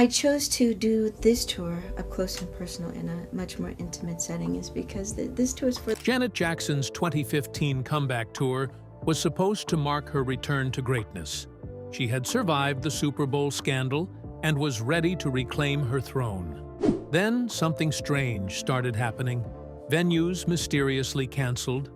I chose to do this tour up close and personal in a much more intimate setting is because this tour is for... Janet Jackson's 2015 comeback tour was supposed to mark her return to greatness. She had survived the Super Bowl scandal and was ready to reclaim her throne. Then something strange started happening. Venues mysteriously canceled,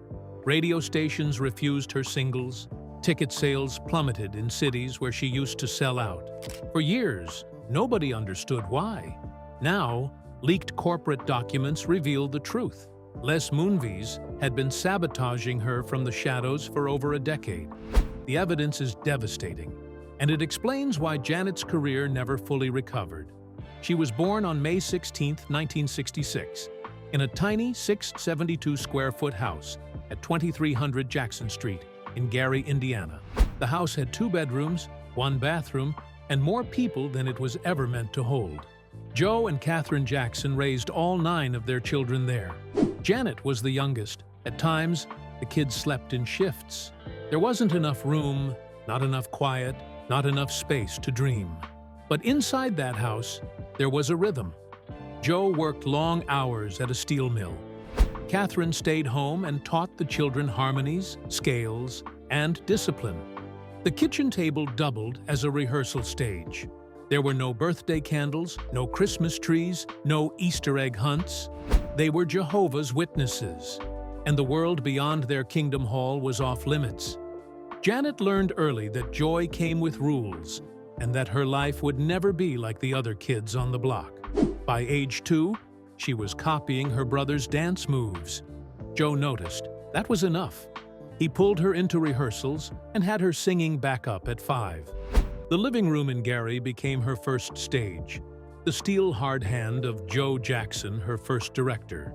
radio stations refused her singles, ticket sales plummeted in cities where she used to sell out. For years, nobody understood why. Now, leaked corporate documents revealed the truth. Les Moonves had been sabotaging her from the shadows for over a decade. The evidence is devastating, and it explains why Janet's career never fully recovered. She was born on May 16, 1966, in a tiny 672-square-foot house at 2300 Jackson Street in Gary, Indiana. The house had 2 bedrooms, 1 bathroom, and more people than it was ever meant to hold. Joe and Katherine Jackson raised all 9 of their children there. Janet was the youngest. At times, the kids slept in shifts. There wasn't enough room, not enough quiet, not enough space to dream. But inside that house, there was a rhythm. Joe worked long hours at a steel mill. Katherine stayed home and taught the children harmonies, scales, and discipline. The kitchen table doubled as a rehearsal stage. There were no birthday candles, no Christmas trees, no Easter egg hunts. They were Jehovah's Witnesses, and the world beyond their kingdom hall was off limits. Janet learned early that joy came with rules, and that her life would never be like the other kids on the block. By age 2, she was copying her brother's dance moves. Joe noticed. That was enough. He pulled her into rehearsals and had her singing back up at 5. The living room in Gary became her first stage, the steel hard hand of Joe Jackson, her first director.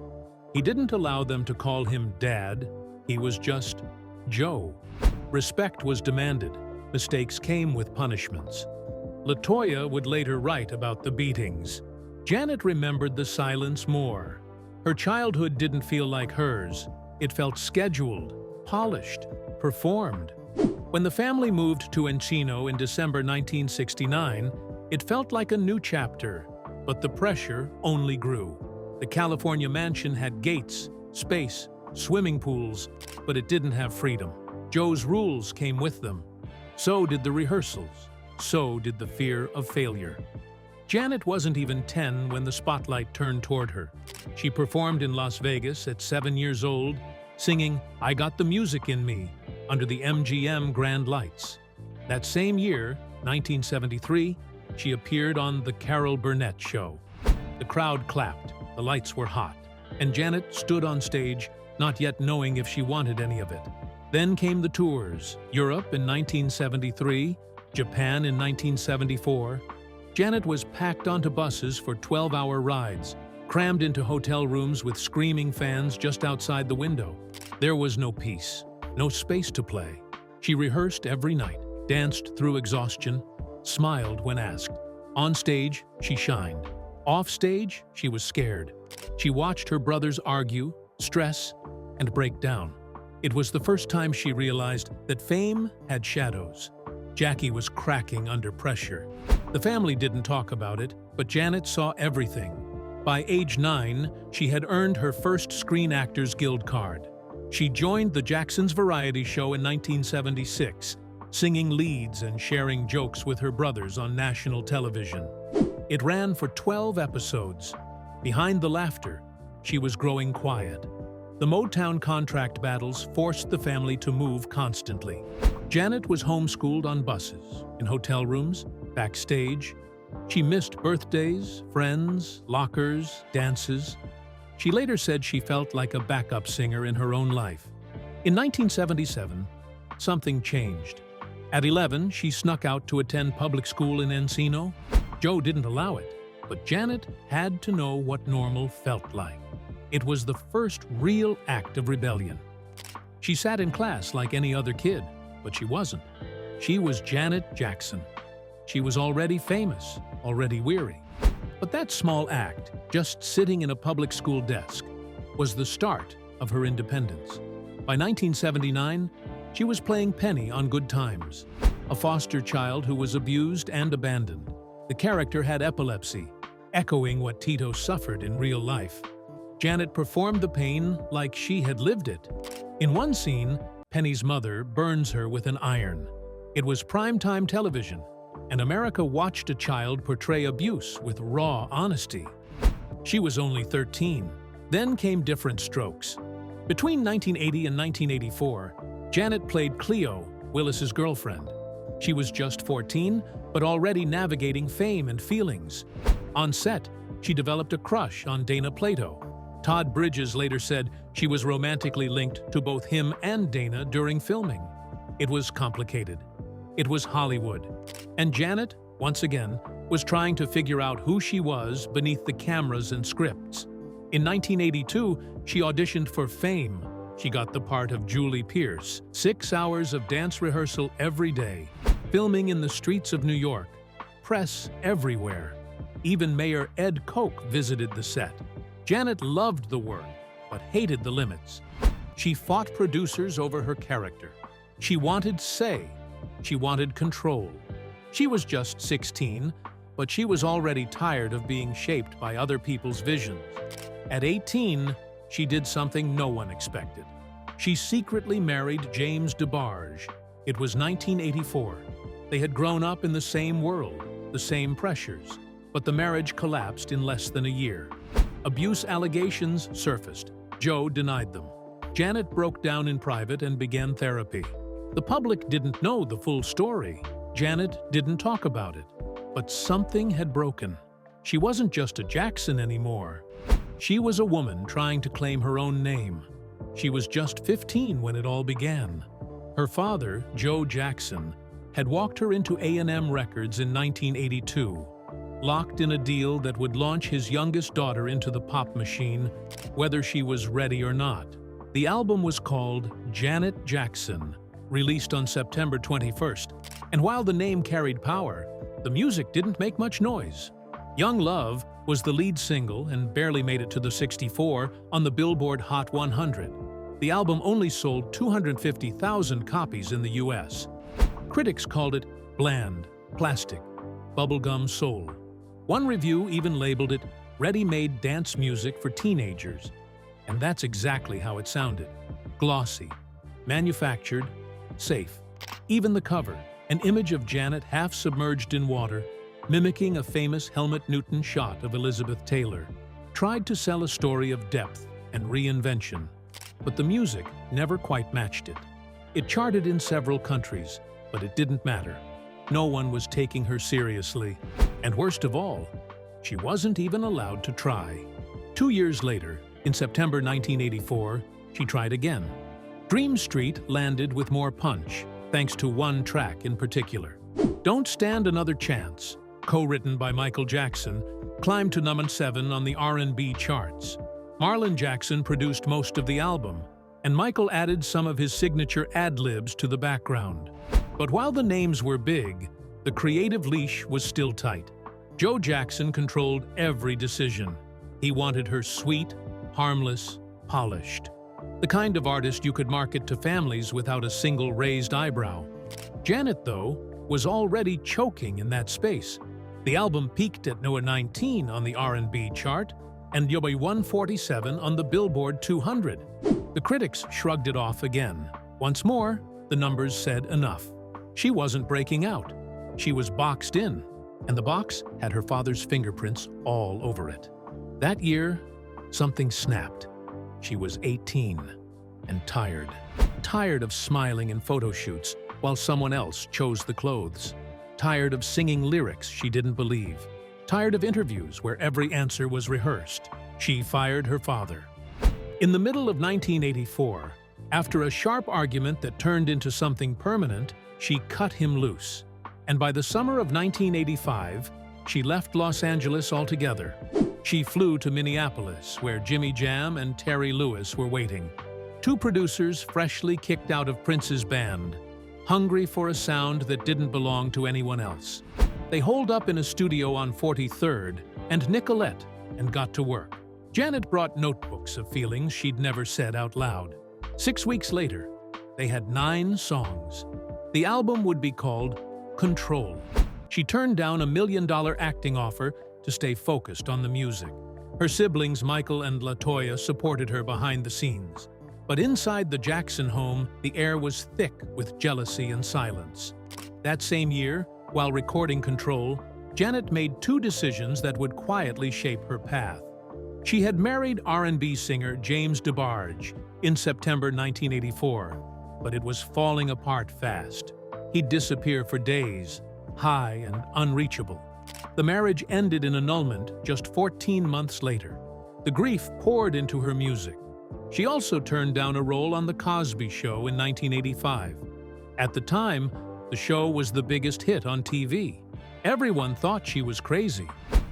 He didn't allow them to call him Dad. He was just Joe. Respect was demanded. Mistakes came with punishments. LaToya would later write about the beatings. Janet remembered the silence more. Her childhood didn't feel like hers. It felt scheduled, polished, performed. When the family moved to Encino in December 1969, it felt like a new chapter, but the pressure only grew. The California mansion had gates, space, swimming pools, but it didn't have freedom. Joe's rules came with them. So did the rehearsals. So did the fear of failure. Janet wasn't even 10 when the spotlight turned toward her. She performed in Las Vegas at 7 years old, singing "I Got the Music in Me" under the MGM Grand Lights. That same year, 1973, she appeared on The Carol Burnett Show. The crowd clapped, the lights were hot, and Janet stood on stage, not yet knowing if she wanted any of it. Then came the tours, Europe in 1973, Japan in 1974. Janet was packed onto buses for 12-hour rides, crammed into hotel rooms with screaming fans just outside the window. There was no peace, no space to play. She rehearsed every night, danced through exhaustion, smiled when asked. On stage, she shined. Off stage, she was scared. She watched her brothers argue, stress, and break down. It was the first time she realized that fame had shadows. Jackie was cracking under pressure. The family didn't talk about it, but Janet saw everything. By age 9, she had earned her first Screen Actors Guild card. She joined the Jacksons' variety show in 1976, singing leads and sharing jokes with her brothers on national television. It ran for 12 episodes. Behind the laughter, she was growing quiet. The Motown contract battles forced the family to move constantly. Janet was homeschooled on buses, in hotel rooms, backstage. She missed birthdays, friends, lockers, dances. She later said she felt like a backup singer in her own life. In 1977, something changed. At 11, she snuck out to attend public school in Encino. Joe didn't allow it, but Janet had to know what normal felt like. It was the first real act of rebellion. She sat in class like any other kid, but she wasn't. She was Janet Jackson. She was already famous, already weary. But that small act, just sitting in a public school desk, was the start of her independence. By 1979, she was playing Penny on Good Times, a foster child who was abused and abandoned. The character had epilepsy, echoing what Tito suffered in real life. Janet performed the pain like she had lived it. In one scene, Penny's mother burns her with an iron. It was primetime television, and America watched a child portray abuse with raw honesty. She was only 13. Then came Different Strokes. Between 1980 and 1984, Janet played Cleo, Willis's girlfriend. She was just 14, but already navigating fame and feelings. On set, she developed a crush on Dana Plato. Todd Bridges later said she was romantically linked to both him and Dana during filming. It was complicated. It was Hollywood. And Janet, once again, was trying to figure out who she was beneath the cameras and scripts. In 1982, she auditioned for Fame. She got the part of Julie Pierce. 6 hours of dance rehearsal every day, filming in the streets of New York, press everywhere. Even Mayor Ed Koch visited the set. Janet loved the work, but hated the limits. She fought producers over her character. She wanted say. She wanted control. She was just 16, but she was already tired of being shaped by other people's visions. At 18, she did something no one expected. She secretly married James DeBarge. It was 1984. They had grown up in the same world, the same pressures, but the marriage collapsed in less than a year. Abuse allegations surfaced. Joe denied them. Janet broke down in private and began therapy. The public didn't know the full story. Janet didn't talk about it. But something had broken. She wasn't just a Jackson anymore. She was a woman trying to claim her own name. She was just 15 when it all began. Her father, Joe Jackson, had walked her into A&M Records in 1982, locked in a deal that would launch his youngest daughter into the pop machine, whether she was ready or not. The album was called Janet Jackson, released on September 21st, and while the name carried power, the music didn't make much noise. Young Love was the lead single and barely made it to the 64 on the Billboard Hot 100. The album only sold 250,000 copies in the US. Critics called it bland, plastic, bubblegum soul. One review even labeled it ready-made dance music for teenagers. And that's exactly how it sounded. Glossy, manufactured, safe. Even the cover, an image of Janet half submerged in water, mimicking a famous Helmut Newton shot of Elizabeth Taylor, tried to sell a story of depth and reinvention. But the music never quite matched it. It charted in several countries, but it didn't matter. No one was taking her seriously. And worst of all, she wasn't even allowed to try. 2 years later, in September 1984, she tried again. Dream Street landed with more punch, thanks to one track in particular. Don't Stand Another Chance, co-written by Michael Jackson, climbed to number 7 on the R&B charts. Marlon Jackson produced most of the album, and Michael added some of his signature ad-libs to the background. But while the names were big, the creative leash was still tight. Joe Jackson controlled every decision. He wanted her sweet, harmless, polished. The kind of artist you could market to families without a single raised eyebrow. Janet, though, was already choking in that space. The album peaked at number 19 on the R&B chart and number 147 on the Billboard 200. The critics shrugged it off again. Once more, the numbers said enough. She wasn't breaking out. She was boxed in, and the box had her father's fingerprints all over it. That year, something snapped. She was 18 and tired. Tired of smiling in photo shoots while someone else chose the clothes. Tired of singing lyrics she didn't believe. Tired of interviews where every answer was rehearsed. She fired her father. In the middle of 1984, after a sharp argument that turned into something permanent, she cut him loose. And by the summer of 1985, she left Los Angeles altogether. She flew to Minneapolis, where Jimmy Jam and Terry Lewis were waiting. Two producers freshly kicked out of Prince's band, hungry for a sound that didn't belong to anyone else. They holed up in a studio on 43rd and Nicolette and got to work. Janet brought notebooks of feelings she'd never said out loud. 6 weeks later, they had 9 songs. The album would be called Control. She turned down a $1 million acting offer to stay focused on the music. Her siblings Michael and LaToya supported her behind the scenes. But inside the Jackson home, the air was thick with jealousy and silence. That same year, while recording Control, Janet made two decisions that would quietly shape her path. She had married R&B singer James DeBarge in September 1984, but it was falling apart fast. He'd disappear for days, high and unreachable. The marriage ended in annulment just 14 months later. The grief poured into her music. She also turned down a role on The Cosby Show in 1985. At the time, the show was the biggest hit on TV. Everyone thought she was crazy,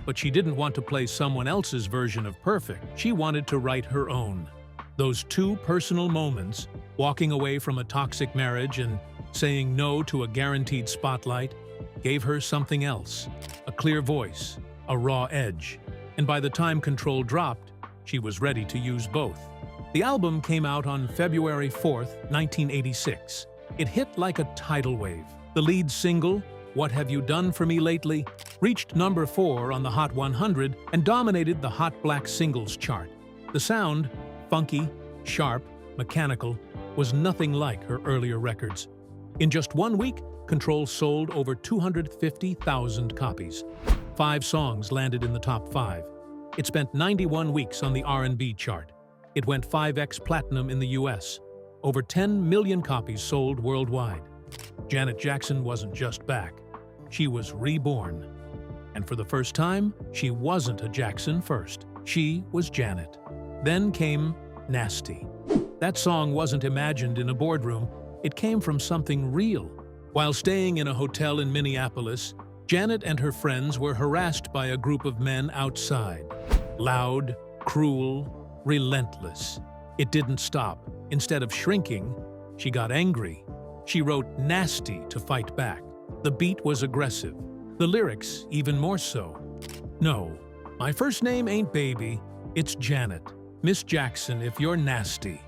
but she didn't want to play someone else's version of perfect. She wanted to write her own. Those two personal moments, walking away from a toxic marriage and saying no to a guaranteed spotlight, gave her something else, a clear voice, a raw edge. And by the time Control dropped, she was ready to use both. The album came out on February 4th, 1986. It hit like a tidal wave. The lead single, What Have You Done For Me Lately, reached number 4 on the Hot 100 and dominated the Hot Black Singles chart. The sound, funky, sharp, mechanical, was nothing like her earlier records. In just 1 week, Control sold over 250,000 copies. 5 songs landed in the top 5. It spent 91 weeks on the R&B chart. It went 5x platinum in the US. Over 10 million copies sold worldwide. Janet Jackson wasn't just back. She was reborn. And for the first time, she wasn't a Jackson first. She was Janet. Then came Nasty. That song wasn't imagined in a boardroom. It came from something real. While staying in a hotel in Minneapolis, Janet and her friends were harassed by a group of men outside. Loud, cruel, relentless. It didn't stop. Instead of shrinking, she got angry. She wrote Nasty to fight back. The beat was aggressive. The lyrics even more so. No, my first name ain't Baby, it's Janet. Miss Jackson if you're nasty.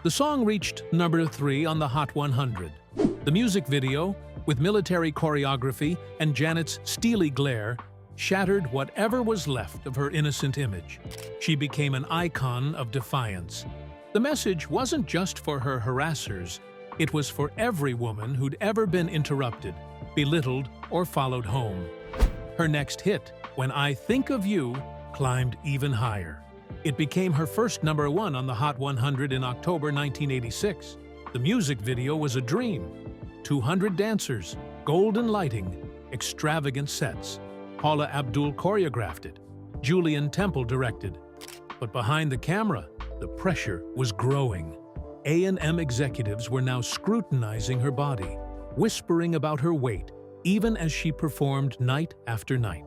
The song reached number 3 on the Hot 100. The music video, with military choreography and Janet's steely glare, shattered whatever was left of her innocent image. She became an icon of defiance. The message wasn't just for her harassers, it was for every woman who'd ever been interrupted, belittled, or followed home. Her next hit, When I Think of You, climbed even higher. It became her first number 1 on the Hot 100 in October 1986. The music video was a dream. 200 dancers, golden lighting, extravagant sets. Paula Abdul choreographed it. Julian Temple directed. But behind the camera, the pressure was growing. A&M executives were now scrutinizing her body, whispering about her weight, even as she performed night after night.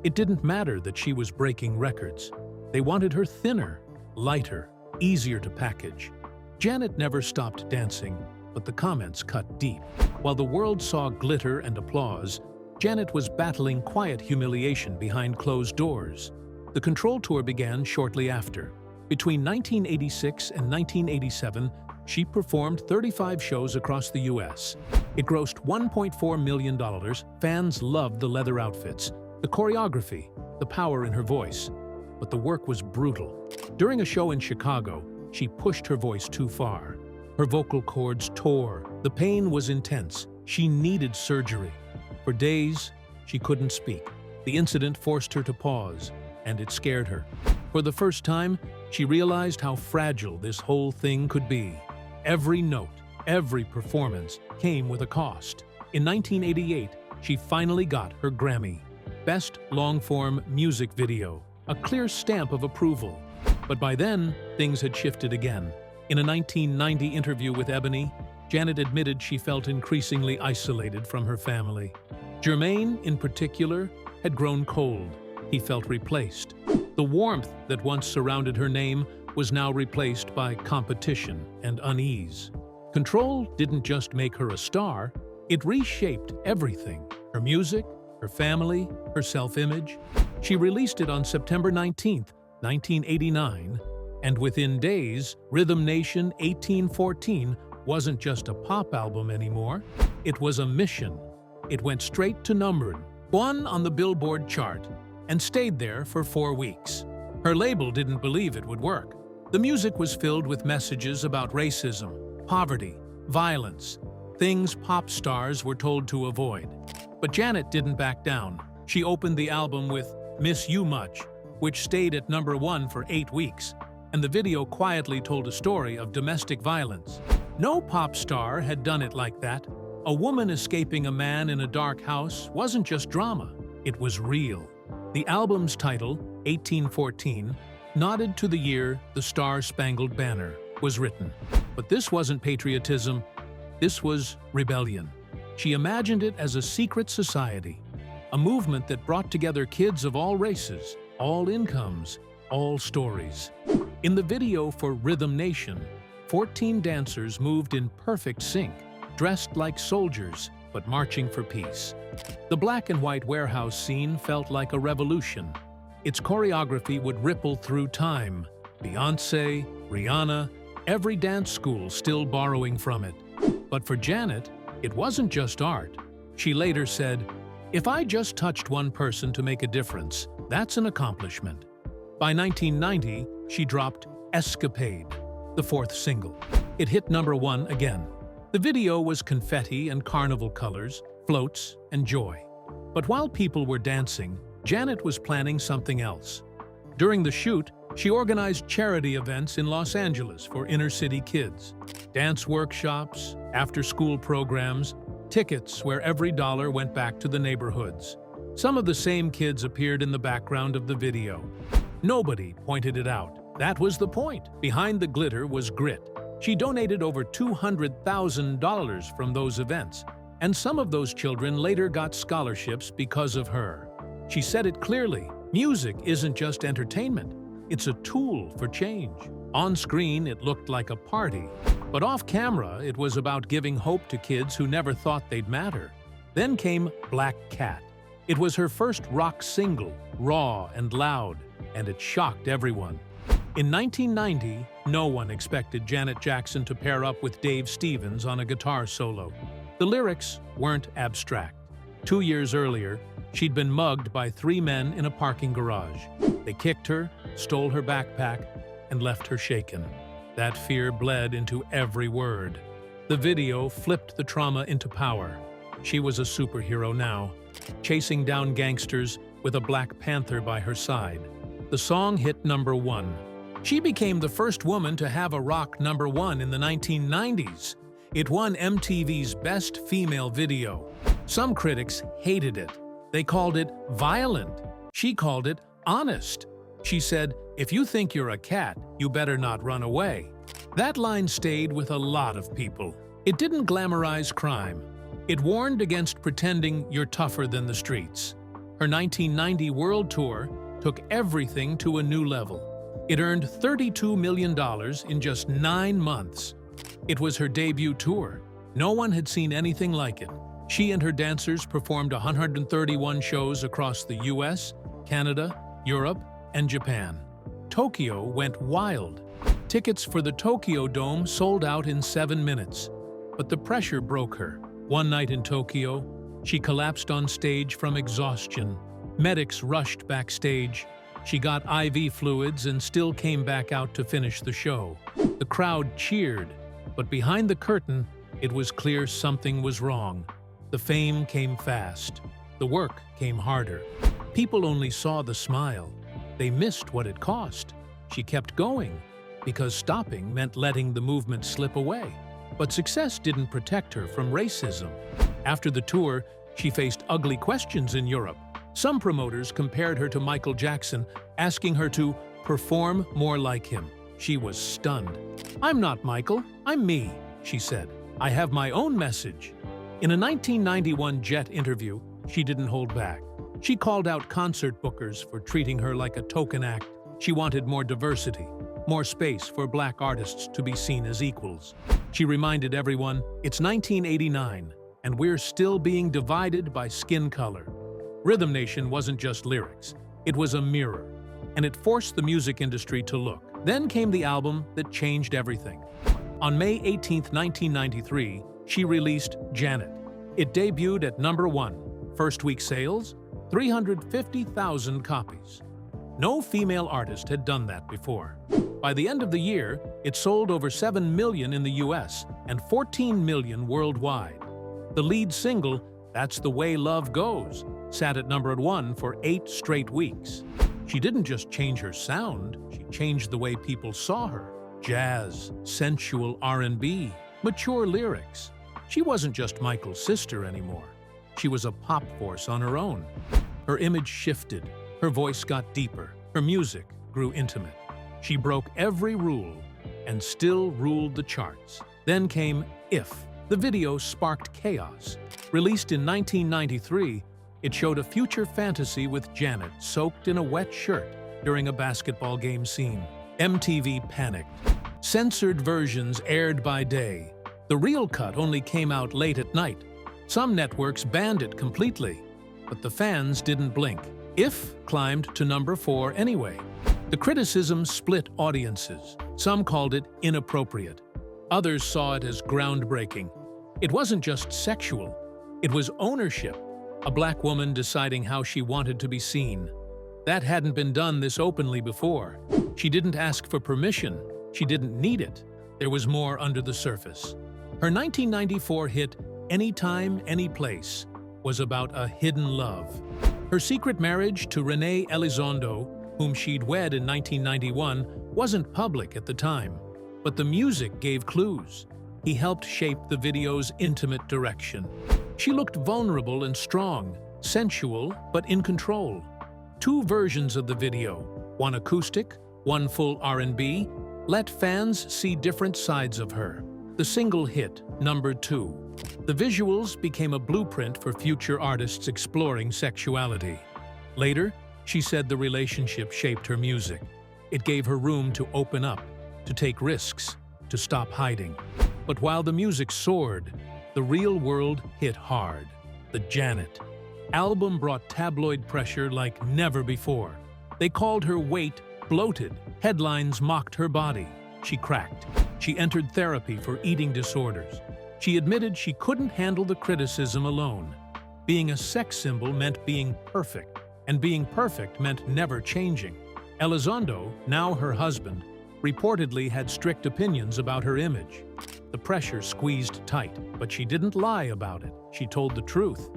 It didn't matter that she was breaking records. They wanted her thinner, lighter, easier to package. Janet never stopped dancing, but the comments cut deep. While the world saw glitter and applause, Janet was battling quiet humiliation behind closed doors. The Control tour began shortly after. Between 1986 and 1987, she performed 35 shows across the U.S. It grossed $1.4 million. Fans loved the leather outfits, the choreography, the power in her voice. But the work was brutal. During a show in Chicago, she pushed her voice too far. Her vocal cords tore. The pain was intense. She needed surgery. For days, she couldn't speak. The incident forced her to pause, and it scared her. For the first time, she realized how fragile this whole thing could be. Every note, every performance came with a cost. In 1988, she finally got her Grammy. Best Long-Form Music Video, a clear stamp of approval. But by then, things had shifted again. In a 1990 interview with Ebony, Janet admitted she felt increasingly isolated from her family. Jermaine, in particular, had grown cold. He felt replaced. The warmth that once surrounded her name was now replaced by competition and unease. Control didn't just make her a star, it reshaped everything. Her music, her family, her self-image. She released it on September 19, 1989, and within days, Rhythm Nation 1814 wasn't just a pop album anymore, it was a mission. It went straight to number won on the Billboard chart, and stayed there for 4 weeks. Her label didn't believe it would work. The music was filled with messages about racism, poverty, violence, things pop stars were told to avoid. But Janet didn't back down. She opened the album with Miss You Much, which stayed at #1 for 8 weeks, and the video quietly told a story of domestic violence. No pop star had done it like that. A woman escaping a man in a dark house wasn't just drama, it was real. The album's title, 1814, nodded to the year The Star-Spangled Banner was written. But this wasn't patriotism, this was rebellion. She imagined it as a secret society, a movement that brought together kids of all races, all incomes, all stories. In the video for Rhythm Nation, 14 dancers moved in perfect sync, dressed like soldiers, but marching for peace. The black and white warehouse scene felt like a revolution. Its choreography would ripple through time. Beyoncé, Rihanna, every dance school still borrowing from it. But for Janet, it wasn't just art. She later said, "If I just touched one person to make a difference, that's an accomplishment." By 1990, she dropped Escapade, the 4th single. It hit #1 again. The video was confetti and carnival colors, floats and joy. But while people were dancing, Janet was planning something else. During the shoot, she organized charity events in Los Angeles for inner-city kids. Dance workshops, after-school programs, tickets where every dollar went back to the neighborhoods. Some of the same kids appeared in the background of the video. Nobody pointed it out. That was the point. Behind the glitter was grit. She donated over $200,000 from those events, and some of those children later got scholarships because of her. She said it clearly, music isn't just entertainment, it's a tool for change. On screen, it looked like a party, but off camera, it was about giving hope to kids who never thought they'd matter. Then came Black Cat. It was her first rock single, raw and loud, and it shocked everyone. In 1990, no one expected Janet Jackson to pair up with Dave Stevens on a guitar solo. The lyrics weren't abstract. 2 years earlier, she'd been mugged by 3 men in a parking garage. They kicked her, stole her backpack, and left her shaken. That fear bled into every word. The video flipped the trauma into power. She was a superhero now, chasing down gangsters with a Black Panther by her side. The song hit #1. She became the first woman to have a rock #1 in the 1990s. It won MTV's Best Female Video. Some critics hated it. They called it violent. She called it honest. She said, "If you think you're a cat, you better not run away." That line stayed with a lot of people. It didn't glamorize crime. It warned against pretending you're tougher than the streets. Her 1990 world tour took everything to a new level. It earned $32 million in just 9 months. It was her debut tour. No one had seen anything like it. She and her dancers performed 131 shows across the US, Canada, Europe, and Japan. Tokyo went wild. Tickets for the Tokyo Dome sold out in 7 minutes. But the pressure broke her. One night in Tokyo, she collapsed on stage from exhaustion. Medics rushed backstage. She got IV fluids and still came back out to finish the show. The crowd cheered, but behind the curtain, it was clear something was wrong. The fame came fast. The work came harder. People only saw the smile. They missed what it cost. She kept going, because stopping meant letting the movement slip away. But success didn't protect her from racism. After the tour, she faced ugly questions in Europe. Some promoters compared her to Michael Jackson, asking her to perform more like him. She was stunned. "I'm not Michael, I'm me," she said. "I have my own message." In a 1991 Jet interview, she didn't hold back. She called out concert bookers for treating her like a token act. She wanted more diversity, more space for Black artists to be seen as equals. She reminded everyone, it's 1989, and we're still being divided by skin color. Rhythm Nation wasn't just lyrics, it was a mirror, and it forced the music industry to look. Then came the album that changed everything. On May 18, 1993, she released Janet. It debuted at #1. First week sales, 350,000 copies. No female artist had done that before. By the end of the year, it sold over 7 million in the US and 14 million worldwide. The lead single, That's the Way Love Goes, sat at #1 for 8 straight weeks. She didn't just change her sound, she changed the way people saw her. Jazz, sensual R&B, mature lyrics. She wasn't just Michael's sister anymore. She was a pop force on her own. Her image shifted, her voice got deeper, her music grew intimate. She broke every rule and still ruled the charts. Then came If. The video sparked chaos. Released in 1993, it showed a future fantasy with Janet soaked in a wet shirt during a basketball game scene. MTV panicked. Censored versions aired by day. The real cut only came out late at night. Some networks banned it completely, but the fans didn't blink. If climbed to #4 anyway. The criticism split audiences. Some called it inappropriate. Others saw it as groundbreaking. It wasn't just sexual, it was ownership. A black woman deciding how she wanted to be seen. That hadn't been done this openly before. She didn't ask for permission. She didn't need it. There was more under the surface. Her 1994 hit, Anytime, Anyplace, was about a hidden love. Her secret marriage to Renee Elizondo, whom she'd wed in 1991, wasn't public at the time. But the music gave clues. He helped shape the video's intimate direction. She looked vulnerable and strong, sensual but in control. 2 versions of the video, one acoustic, one full R&B, let fans see different sides of her. The single hit, #2. The visuals became a blueprint for future artists exploring sexuality. Later, she said the relationship shaped her music. It gave her room to open up, to take risks, to stop hiding. But while the music soared, the real world hit hard. The Janet album brought tabloid pressure like never before. They called her weight bloated. Headlines mocked her body. She cracked. She entered therapy for eating disorders. She admitted she couldn't handle the criticism alone. Being a sex symbol meant being perfect, and being perfect meant never changing. Elizondo, now her husband, reportedly had strict opinions about her image. The pressure squeezed tight, but she didn't lie about it. She told the truth.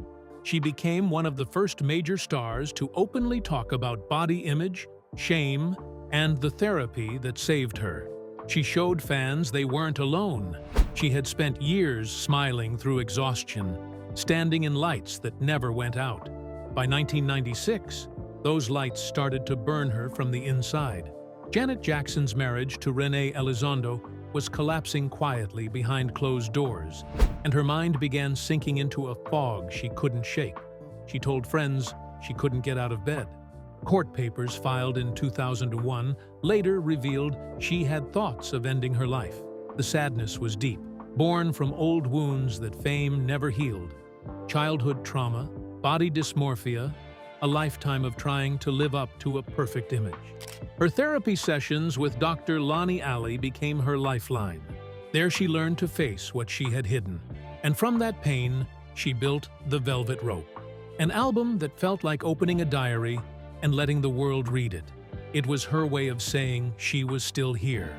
She became one of the first major stars to openly talk about body image, shame, and the therapy that saved her. She showed fans they weren't alone. She had spent years smiling through exhaustion, standing in lights that never went out. By 1996, those lights started to burn her from the inside. Janet Jackson's marriage to Renee Elizondo was collapsing quietly behind closed doors, and her mind began sinking into a fog she couldn't shake. She told friends she couldn't get out of bed. Court papers filed in 2001 later revealed she had thoughts of ending her life. The sadness was deep, born from old wounds that fame never healed. Childhood trauma, body dysmorphia, a lifetime of trying to live up to a perfect image. Her therapy sessions with Dr. Lonnie Alley became her lifeline. There she learned to face what she had hidden. And from that pain, she built The Velvet Rope, an album that felt like opening a diary and letting the world read it. It was her way of saying she was still here.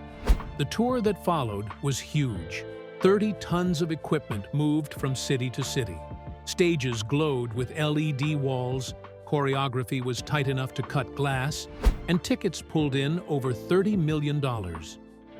The tour that followed was huge. 30 tons of equipment moved from city to city. Stages glowed with LED walls, choreography was tight enough to cut glass, and tickets pulled in over $30 million.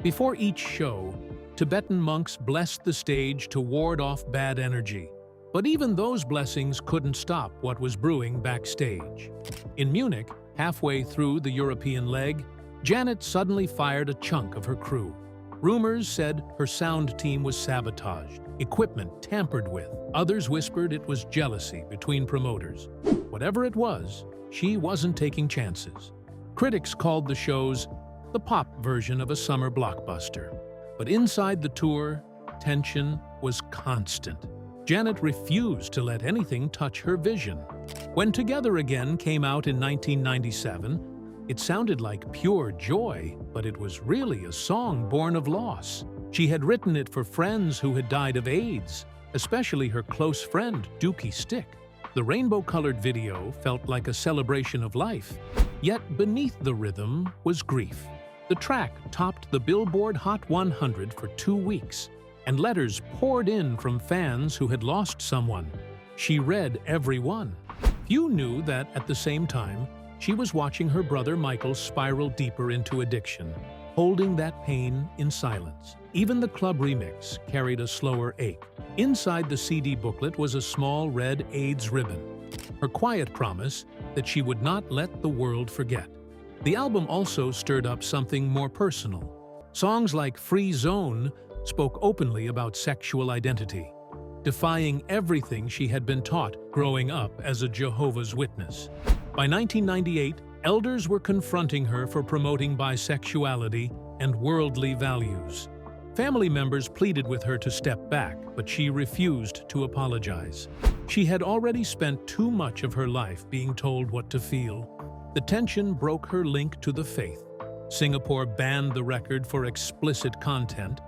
Before each show, Tibetan monks blessed the stage to ward off bad energy. But even those blessings couldn't stop what was brewing backstage. In Munich, halfway through the European leg, Janet suddenly fired a chunk of her crew. Rumors said her sound team was sabotaged, equipment tampered with. Others whispered it was jealousy between promoters. Whatever it was, she wasn't taking chances. Critics called the shows the pop version of a summer blockbuster. But inside the tour, tension was constant. Janet refused to let anything touch her vision. When Together Again came out in 1997, it sounded like pure joy, but it was really a song born of loss. She had written it for friends who had died of AIDS, especially her close friend, Dookie Stick. The rainbow-colored video felt like a celebration of life, yet beneath the rhythm was grief. The track topped the Billboard Hot 100 for 2 weeks, and letters poured in from fans who had lost someone. She read every one. Few knew that, at the same time, she was watching her brother Michael spiral deeper into addiction, holding that pain in silence. Even the club remix carried a slower ache. Inside the CD booklet was a small red AIDS ribbon, her quiet promise that she would not let the world forget. The album also stirred up something more personal. Songs like Free Zone spoke openly about sexual identity, defying everything she had been taught growing up as a Jehovah's Witness. By 1998, elders were confronting her for promoting bisexuality and worldly values. Family members pleaded with her to step back, but she refused to apologize. She had already spent too much of her life being told what to feel. The tension broke her link to the faith. Singapore banned the record for explicit content,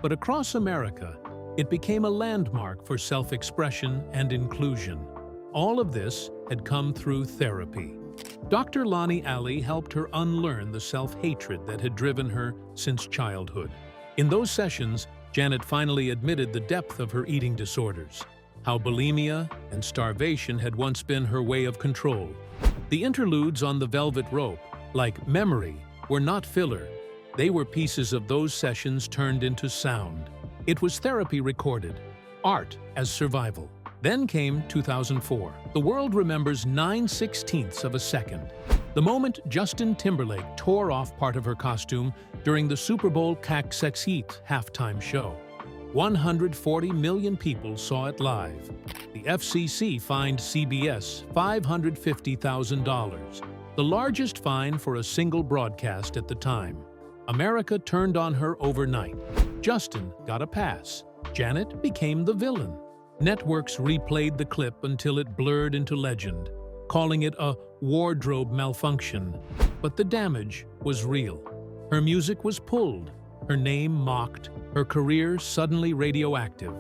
but across America, it became a landmark for self-expression and inclusion. All of this had come through therapy. Dr. Lonnie Alley helped her unlearn the self-hatred that had driven her since childhood. In those sessions, Janet finally admitted the depth of her eating disorders, how bulimia and starvation had once been her way of control. The interludes on the velvet rope, like Memory, were not filler. They were pieces of those sessions turned into sound. It was therapy recorded, art as survival. Then came 2004. The world remembers 9/16 of a second. The moment Justin Timberlake tore off part of her costume during the Super Bowl Sexheat halftime show. 140 million people saw it live. The FCC fined CBS $550,000, the largest fine for a single broadcast at the time. America turned on her overnight. Justin got a pass. Janet became the villain. Networks replayed the clip until it blurred into legend, calling it a wardrobe malfunction. But the damage was real. Her music was pulled, her name mocked, her career suddenly radioactive.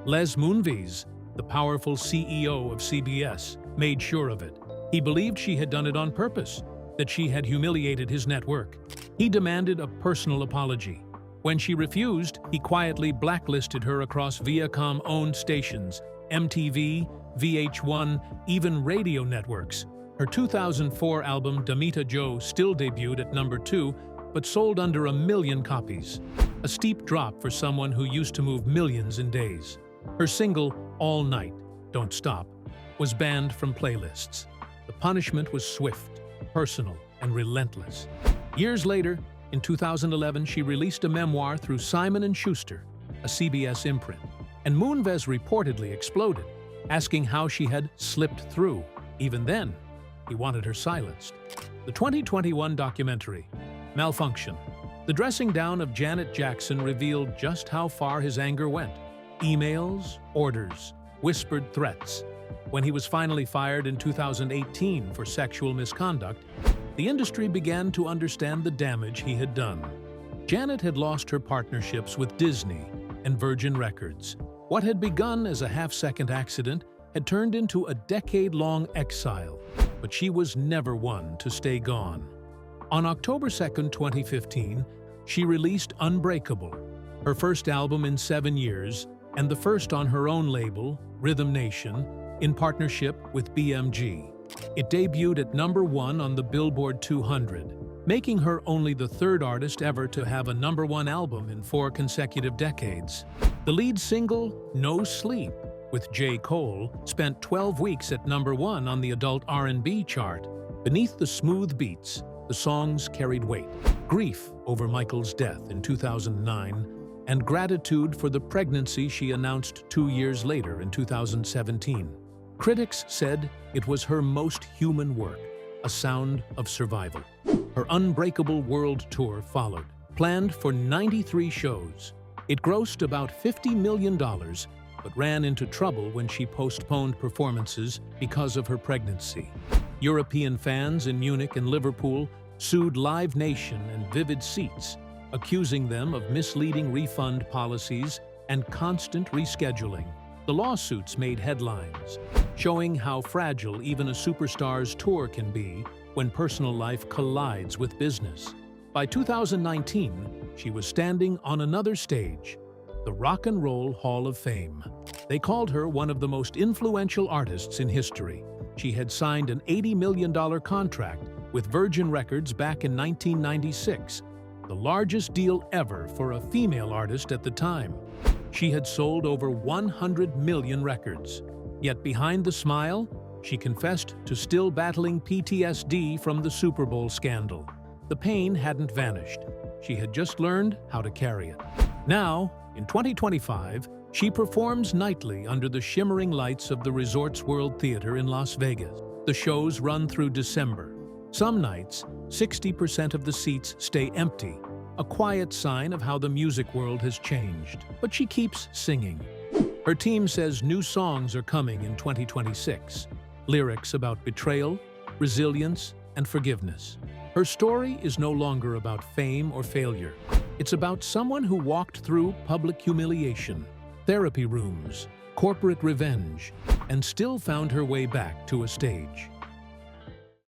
Les Moonves, the powerful CEO of CBS, made sure of it. He believed she had done it on purpose, that she had humiliated his network. He demanded a personal apology. When she refused, he quietly blacklisted her across Viacom-owned stations, MTV, VH1, even radio networks. Her 2004 album Damita Jo still debuted at number 2, but sold under 1 million copies. A steep drop for someone who used to move millions in days. Her single, All Night, Don't Stop, was banned from playlists. The punishment was swift, personal, and relentless. Years later, in 2011, she released a memoir through Simon & Schuster, a CBS imprint, and Moonves reportedly exploded, asking how she had slipped through. Even then, he wanted her silenced. The 2021 documentary, Malfunction. The dressing down of Janet Jackson revealed just how far his anger went. Emails, orders, whispered threats. When he was finally fired in 2018 for sexual misconduct, the industry began to understand the damage he had done. Janet had lost her partnerships with Disney and Virgin Records. What had begun as a half-second accident had turned into a decade-long exile, but she was never one to stay gone. On October 2, 2015, she released Unbreakable, her first album in 7 years, and the first on her own label, Rhythm Nation, in partnership with BMG. It debuted at number 1 on the Billboard 200, making her only the 3rd artist ever to have a number 1 album in 4 consecutive decades. The lead single, No Sleep, with J. Cole, spent 12 weeks at number 1 on the adult R&B chart. Beneath the smooth beats, the songs carried weight. Grief over Michael's death in 2009, and gratitude for the pregnancy she announced 2 years later in 2017. Critics said it was her most human work, a sound of survival. Her Unbreakable World Tour followed, planned for 93 shows. It grossed about $50 million, but ran into trouble when she postponed performances because of her pregnancy. European fans in Munich and Liverpool sued Live Nation and Vivid Seats, accusing them of misleading refund policies and constant rescheduling. The lawsuits made headlines, showing how fragile even a superstar's tour can be when personal life collides with business. By 2019, she was standing on another stage, the Rock and Roll Hall of Fame. They called her one of the most influential artists in history. She had signed an $80 million contract with Virgin Records back in 1996, the largest deal ever for a female artist at the time. She had sold over 100 million records. Yet behind the smile, she confessed to still battling PTSD from the Super Bowl scandal. The pain hadn't vanished. She had just learned how to carry it. Now, in 2025, she performs nightly under the shimmering lights of the Resorts World Theater in Las Vegas. The shows run through December. Some nights, 60% of the seats stay empty, a quiet sign of how the music world has changed. But she keeps singing. Her team says new songs are coming in 2026, lyrics about betrayal, resilience, and forgiveness. Her story is no longer about fame or failure. It's about someone who walked through public humiliation, therapy rooms, corporate revenge, and still found her way back to a stage.